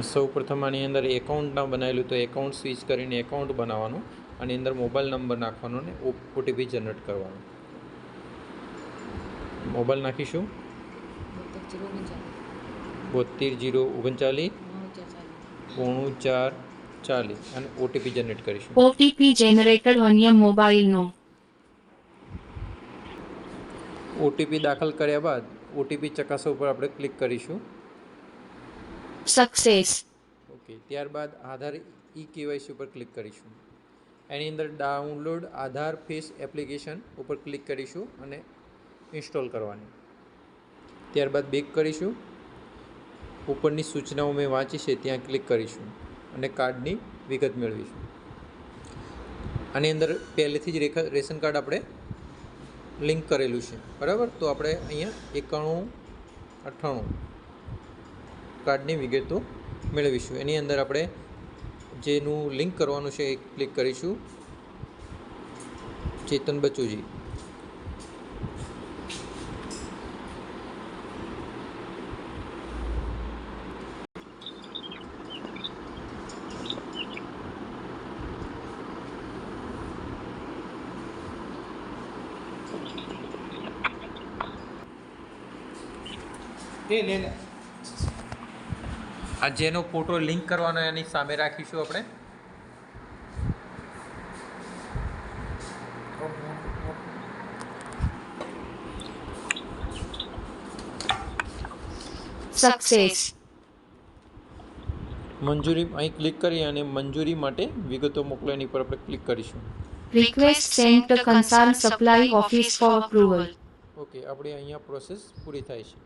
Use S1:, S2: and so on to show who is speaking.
S1: સૌ પ્રથમ આની અંદર એકાઉન્ટ ના બનાવેલું તો એકાઉન્ટ સ્વિચ કરીને એકાઉન્ટ બનાવવાનું, આની અંદર મોબાઈલ નંબર નાખવાનો અને ઓટીપી જનરેટ કરવાનો. મોબાઈલ નાખીશું 72 039 94 અને ઓટીપી જનરેટ કરીશું.
S2: ઓટીપી જનરેટેડ અન્ય મોબાઈલનો.
S1: ઓટીપી દાખલ કર્યા બાદ ઓટીપી ચકાસવા ઉપર આપણે ક્લિક કરીશું.
S2: સક્સેસ.
S1: ઓકે, ત્યારબાદ આધાર કેવાયસી ઉપર ક્લિક કરીશું. એની અંદર ડાઉનલોડ આધાર ફેસ એપ્લિકેશન ઉપર ક્લિક કરીશું અને ઇન્સ્ટોલ કરવાની. ત્યારબાદ બેક કરીશું. ઉપરની સૂચનાઓ મેં વાંચી છે ત્યાં ક્લિક કરીશું અને કાર્ડની વિગત મેળવીશું. આની અંદર પહેલેથી જ રેશન કાર્ડ આપણે લિંક કરેલું છે, બરાબર. તો આપણે અહીંયા 9198 કાર્ડની વિગતો મેળવીશું. એની અંદર આપણે જેનું લિંક કરવાનું છે એ ક્લિક કરીશું. ચેતન બચુજી. આ જેનો ફોટો લિંક કરવાનો એની સામે રાખીશું આપણે.
S2: સક્સેસ.
S1: મંજૂરી અહીં ક્લિક કરી અને મંજૂરી માટે વિગતો મોકલવાની પર આપણે ક્લિક કરીશું.
S2: Request sent to concern supply office for approval.
S1: Okay, આપણે અહીંયા પ્રોસેસ પૂરી થાય છે.